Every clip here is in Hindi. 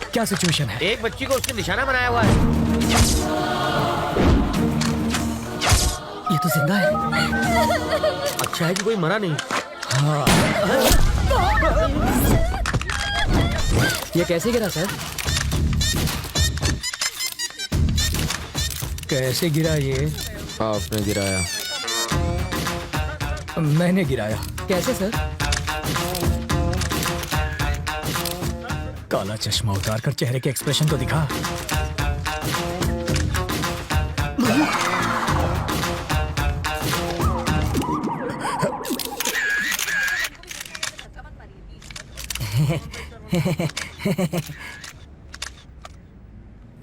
क्या सिचुएशन है? एक बच्ची को उसने निशाना बनाया हुआ है। ये तो जिंदा है। अच्छा है कि कोई मरा नहीं। हाँ। ये कैसे गिरा सर? कैसे गिरा ये? आपने गिराया। मैंने गिराया। कैसे सर? काला चश्मा उतार कर चेहरे के एक्सप्रेशन तो दिखा।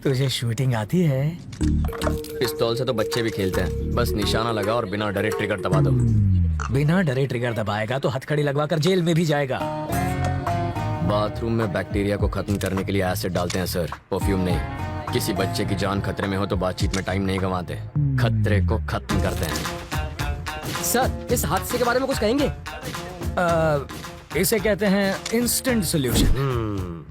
तुझे शूटिंग आती है? पिस्तौल से तो बच्चे भी खेलते हैं, बस निशाना लगा और बिना डरे ट्रिगर दबा दो। बिना डरे ट्रिगर दबाएगा तो हथकड़ी लगवाकर जेल में भी जाएगा। बाथरूम में बैक्टीरिया को खत्म करने के लिए एसिड डालते हैं सर, परफ्यूम नहीं। किसी बच्चे की जान खतरे में हो तो बातचीत में टाइम नहीं गंवाते, खतरे को खत्म करते हैं। सर, इस हादसे के बारे में कुछ कहेंगे? इसे कहते हैं इंस्टेंट सॉल्यूशन।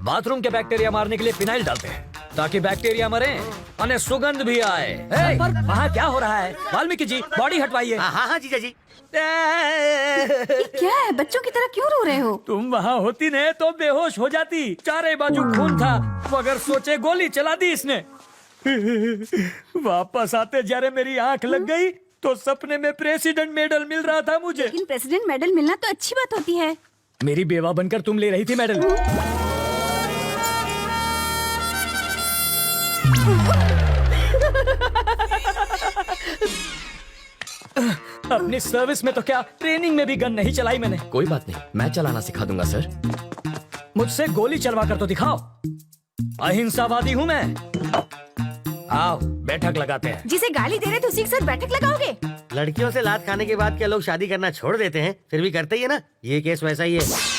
बाथरूम के बैक्टीरिया मारने के लिए फिनाइल डालते हैं ताकि बैक्टीरिया मरे और सुगंध भी आए। पर वहाँ क्या हो रहा है? वाल्मीकि जी, बॉडी हटवाइए। हाँ जीजा जी। ये क्या है? बच्चों की तरह क्यों रो रहे हो? तुम वहाँ होती ने तो बेहोश हो जाती। चारे बाजू खून था, मगर सोचे गोली चला दी इसने। वापस आते जरे मेरी आंख लग गई तो सपने में प्रेसिडेंट मेडल मिल रहा था मुझे। लेकिन प्रेसिडेंट मेडल मिलना तो अच्छी बात होती है। मेरी बेवा बनकर तुम ले रही थी मेडल। अपनी सर्विस में तो क्या, ट्रेनिंग में भी गन नहीं चलाई मैंने। कोई बात नहीं, मैं चलाना सिखा दूंगा सर। मुझसे गोली चलवा कर तो दिखाओ। अहिंसावादी हूँ मैं। आओ बैठक लगाते हैं। जिसे गाली दे रहे थे उसी के साथ बैठक लगाओगे? लड़कियों से लात खाने के बाद क्या लोग शादी करना छोड़ देते हैं? फिर भी करते ही है ना। ये केस वैसा ही है।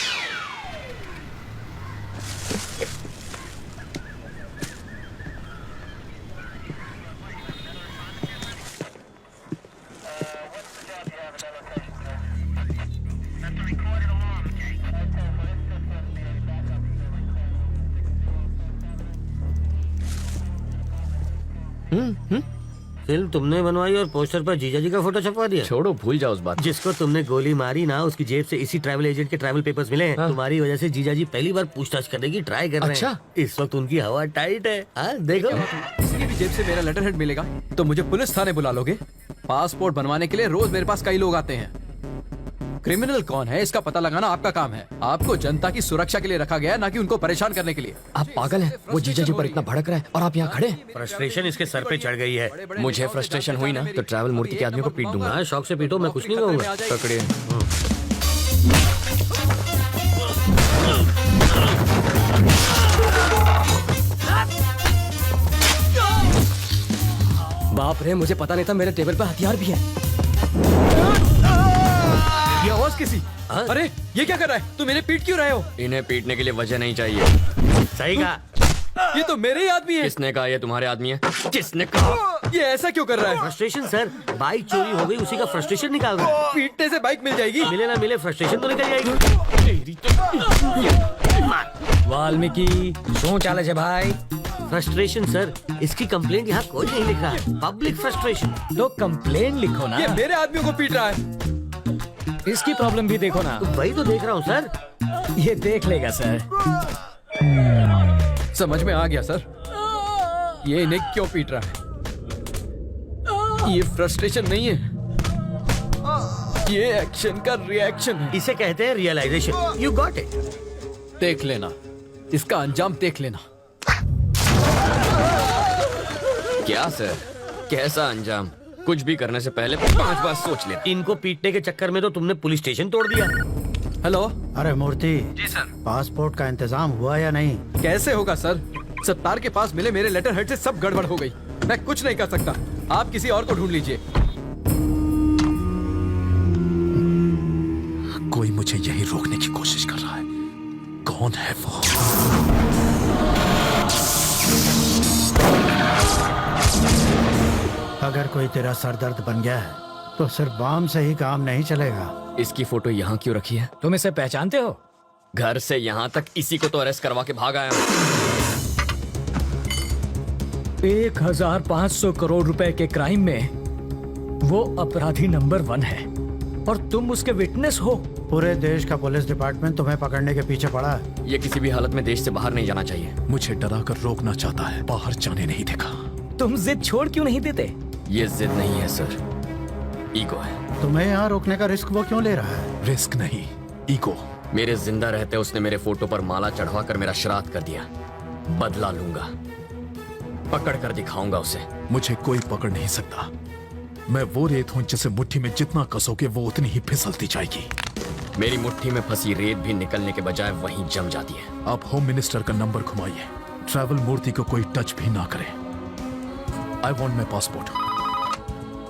फिल्म तुमने बनवाई और पोस्टर पर जीजा जी का फोटो छपवा दिया। छोड़ो, भूल जाओ उस बात। जिसको तुमने गोली मारी ना, उसकी जेब से इसी ट्रैवल एजेंट के ट्रैवल पेपर्स मिले हैं। हाँ। तुम्हारी वजह से जीजा जी पहली बार पूछताछ करने की ट्राई कर रहे हैं। अच्छा? इस वक्त उनकी हवा टाइट है। हाँ देखो, किसी भी जेब से मेरा लेटर हेड मिलेगा तो मुझे पुलिस थाने बुला लोगे? पासपोर्ट बनवाने के लिए रोज मेरे पास कई लोग आते हैं। क्रिमिनल कौन है इसका पता लगाना आपका काम है। आपको जनता की सुरक्षा के लिए रखा गया है, ना कि उनको परेशान करने के लिए। आप पागल हैं? वो जीजा जी पर इतना भड़क रहा है और आप यहाँ खड़े। फ्रस्ट्रेशन इसके सर पे चढ़ गई है। मुझे फ्रस्ट्रेशन हुई ना तो ट्रैवल मूर्ति के आदमी को पीट दूंगा। हाँ, शौक से पीटो, मैं कुछ नहीं कहूँगा। पकड़िए। बाप रे, मुझे पता नहीं था मेरे टेबल पर हथियार भी है। ये आवाज किसी? अरे ये क्या कर रहा है? तुम मेरे पीट क्यों रहे हो? इन्हें पीटने के लिए वजह नहीं चाहिए। सही कहा। ये तो मेरे ही आदमी है। किसने कहा ये तुम्हारे आदमी है? किसने कहा? ये ऐसा क्यों कर रहा है? फ्रस्ट्रेशन सर, बाइक चोरी हो गई, उसी का फ्रस्ट्रेशन निकाल रहा है। पीटने से बाइक मिल जाएगी? मिले ना मिले फ्रस्ट्रेशन तो निकल जाएगी। वाल्मीकि शू चाले छे भाई? फ्रस्ट्रेशन सर, इसकी कंप्लेंट यहाँ कोई नहीं लिख रहा है। Public frustration. तो कंप्लेन लिखो ना। ये मेरे आदमियों को पीट रहा है। इसकी प्रॉब्लम भी देखो ना। तो वही तो देख रहा हूँ सर। ये देख लेगा सर। समझ में आ गया सर, ये इन्हें क्यों पीट रहा है। ये फ्रस्ट्रेशन नहीं है, ये एक्शन का रिएक्शन है। इसे कहते हैं रियलाइजेशन। You got it. देख लेना, इसका अंजाम देख लेना। क्या सर, कैसा अंजाम? कुछ भी करने से पहले 5 बार सोच ले। इनको पीटने के चक्कर में तो तुमने पुलिस स्टेशन तोड़ दिया। हेलो। अरे मूर्ति जी सर। पासपोर्ट का इंतजाम हुआ या नहीं? कैसे होगा सर, सत्तार के पास मिले मेरे लेटर हेड से सब गड़बड़ हो गई। मैं कुछ नहीं कर सकता, आप किसी और को ढूंढ लीजिए। कोई मुझे यही रोकने की कोशिश कर रहा है। कौन है वो? अगर कोई तेरा सरदर्द बन गया है तो सिर्फ बाम से ही काम नहीं चलेगा। इसकी फोटो यहाँ क्यों रखी है? तुम इसे पहचानते हो? घर से यहाँ तक इसी को तो अरेस्ट करवा के भाग आया हूँ। 1500 करोड़ रुपए के क्राइम में वो अपराधी नंबर 1 है और तुम उसके विटनेस हो। पूरे देश का पुलिस डिपार्टमेंट तुम्हें पकड़ने के पीछे पड़ा है। ये किसी भी हालत में देश से बाहर नहीं जाना चाहिए। मुझे डरा कर रोकना चाहता है, बाहर जाने नहीं देगा। तुम जिद छोड़ क्यों नहीं देते? ये जिद नहीं है सर, ईगो है। तुम्हें यहाँ रोकने का रिस्क वो क्यों ले रहा है? रिस्क नहीं, ईगो। मेरे जिंदा रहते उसने मेरे फोटो पर माला चढ़वाकर मेरा श्राद्ध कर दिया। बदला लूंगा, पकड़ कर दिखाऊंगा उसे। मुझे कोई पकड़ नहीं सकता। मैं वो रेत हूं जिसे मुट्ठी में जितना कसोगे वो उतनी ही फिसलती जाएगी। मेरी मुट्ठी में फंसी रेत भी निकलने के बजाय वहीं जम जाती है। आप होम मिनिस्टर का नंबर घुमाइए, ट्रैवल मूर्ति को कोई टच भी ना करे। I want my passport.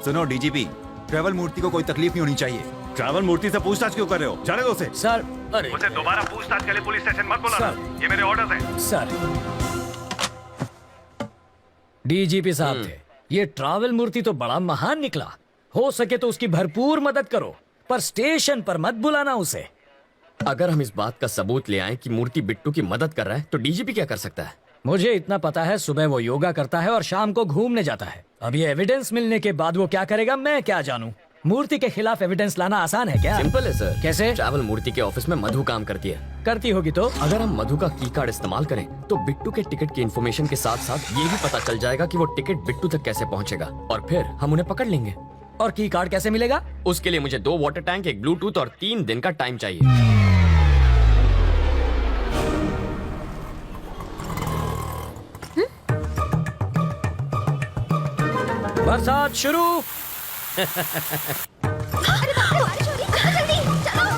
सुनो डीजीपी, ट्रैवल मूर्ति को कोई तकलीफ नहीं होनी चाहिए। ट्रैवल मूर्ति से पूछताछ क्यों कर रहे हो? जाने दो उसे। सर, अरे मुझे दोबारा पूछताछ के लिए पुलिस स्टेशन मत बुलाना। ये मेरे ऑर्डर्स हैं। सर, डीजीपी साहब थे, ये ट्रैवल मूर्ति तो बड़ा महान निकला। हो सके तो उसकी भरपूर मदद करो, पर स्टेशन पर मत बुलाना उसे। अगर हम इस बात का सबूत ले आए कि मूर्ति बिट्टू की मदद कर रहा है तो डीजीपी क्या कर सकता है? मुझे इतना पता है, सुबह वो योगा करता है और शाम को घूमने जाता है। अब ये एविडेंस मिलने के बाद वो क्या करेगा मैं क्या जानूं? मूर्ति के खिलाफ एविडेंस लाना आसान है क्या? सिंपल है सर। कैसे? ट्रैवल मूर्ति के ऑफिस में मधु काम करती है। करती होगी तो? अगर हम मधु का की कार्ड इस्तेमाल करें तो बिट्टू के टिकट की इन्फॉर्मेशन के साथ साथ ये भी पता चल जाएगा कि वो टिकट बिट्टू तक कैसे पहुंचेगा और फिर हम उन्हें पकड़ लेंगे। और की कार्ड कैसे मिलेगा? उसके लिए मुझे 2 वाटर टैंक, 1 ब्लूटूथ और 3 दिन का टाइम चाहिए। बरसात शुरू। अरे बाप रे, बारिश हो रही है, जल्दी चलो।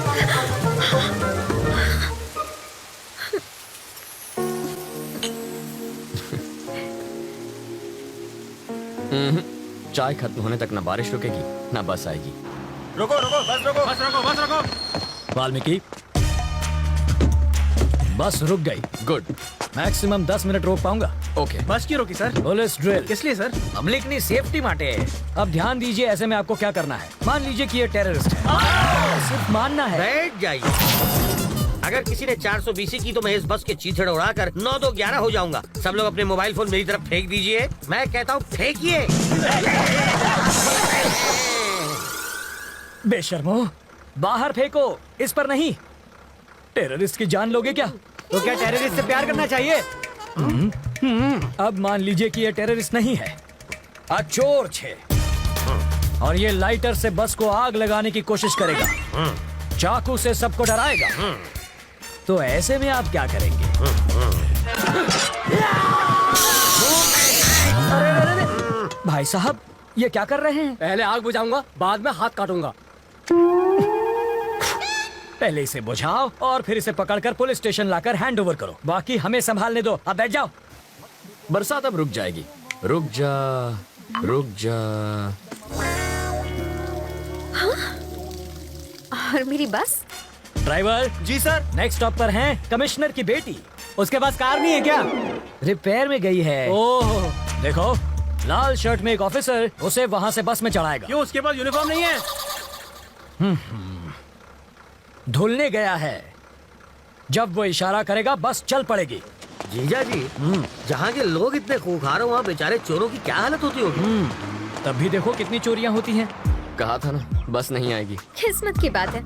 चाय खत्म होने तक ना बारिश रुकेगी ना बस आएगी। रोको रोको, बस रोको, बस रोको, बस रोको। वाल्मीकि, बस रुक गई। गुड। मैक्सिमम 10 मिनट रोक पाऊंगा। ओके। बस क्यों रोकी सर? Police drill. किस लिए सर? पब्लिक की सेफ्टी माटे। अब ध्यान दीजिए, ऐसे में आपको क्या करना है। मान लीजिए कि ये टेररिस्ट है, सिर्फ मानना है। बैठ जाइए। अगर किसी ने 420 की तो मैं इस बस के चीथड़े उड़ाकर 9 2 11 हो जाऊंगा। सब लोग अपने मोबाइल फोन मेरी तरफ फेंक दीजिए। मैं कहता हूँ फेंकिए। बेशर्मो, बाहर फेंको, इस पर नहीं। टेररिस्ट की जान लोगे क्या? तो क्या टेररिस्ट से प्यार करना चाहिए? अब मान लीजिए कि ये टेररिस्ट नहीं है, चोर छे, और ये लाइटर से बस को आग लगाने की कोशिश करेगा, चाकू से सबको डराएगा। तो ऐसे में आप क्या करेंगे? अरे, भाई साहब ये क्या कर रहे हैं? पहले आग बुझाऊंगा, बाद में हाथ काटूंगा। पहले इसे बुझाओ और फिर इसे पकड़कर पुलिस स्टेशन लाकर हैंड ओवर करो। बाकी हमें संभालने दो। अब बैठ जाओ। बरसात अब रुक जाएगी। रुक जा, रुक जा। हाँ? और मेरी बस? ड्राइवर जी सर। नेक्स्ट स्टॉप पर हैं कमिश्नर की बेटी। उसके पास कार नहीं है क्या? रिपेयर में गई है। ओह, देखो लाल शर्ट में एक ऑफिसर उसे वहां से बस में चढ़ाएगा। क्यों, उसके पास यूनिफॉर्म नहीं है? धुलने गया है। जब वो इशारा करेगा बस चल पड़ेगी। जीजा जी, जहाँ के लोग इतने खूंखार हो वहाँ बेचारे चोरों की क्या हालत होती होगी? तब भी देखो कितनी चोरियां होती हैं। कहा था ना बस नहीं आएगी। किस्मत की बात है।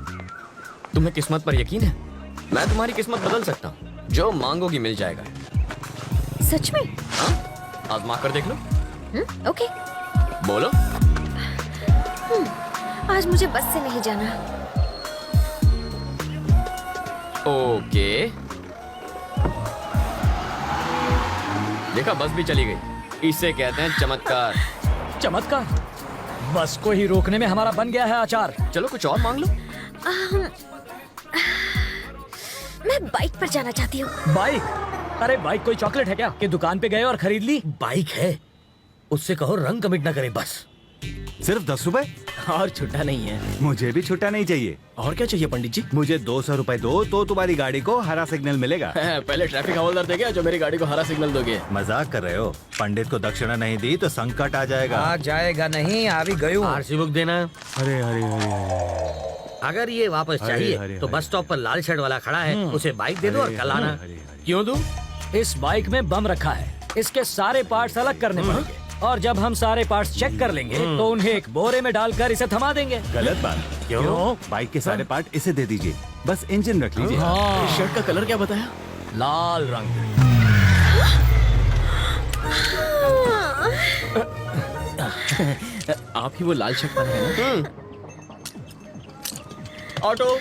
तुम्हें किस्मत पर यकीन है? मैं तुम्हारी किस्मत बदल सकता हूँ। जो मांगोगी मिल जाएगा। सच में? हाँ, आजमा कर देख लो। ओके। बोलो। आज मुझे बस से नहीं जाना। ओके। देखा, बस भी चली गई। इसे कहते हैं चमत्कार। चमत्कार? बस को ही रोकने में हमारा बन गया है अचार। चलो कुछ और मांग लो। मैं बाइक पर जाना चाहती हूँ। बाइक? अरे बाइक कोई चॉकलेट है क्या कि दुकान पे गए और खरीद ली? बाइक है, उससे कहो रंग कमिट ना करे बस। सिर्फ 10 रुपए? और छुट्टा नहीं है। मुझे भी छुट्टा नहीं चाहिए। और क्या चाहिए पंडित जी? मुझे 200 रुपए दो तो तुम्हारी गाड़ी को हरा सिग्नल मिलेगा। पहले ट्रैफिक हवलदार देगा जो मेरी गाड़ी को हरा सिग्नल दोगे। मजाक कर रहे हो? पंडित को दक्षिणा नहीं दी तो संकट आ जाएगा। आ जाएगा नहीं, आ भी गई हूँ। आरसी बुक देना। अरे अरे अरे, अगर ये वापस अरे, चाहिए अरे, तो अरे। बस स्टॉप पर लाल शर्ट वाला खड़ा है, उसे बाइक दे दो और कल आना। क्यों दूं? इस बाइक में बम रखा है। इसके सारे पार्ट्स अलग करने पड़ेंगे और जब हम सारे पार्ट्स चेक कर लेंगे तो उन्हें एक बोरे में डालकर इसे थमा देंगे। गलत बात। क्यों? बाइक के सारे पार्ट इसे दे दीजिए, बस इंजन रख लीजिए। शर्ट का कलर क्या बताया? लाल रंग। आप ही वो लाल शर्ट पहने हैं ना? ऑटो।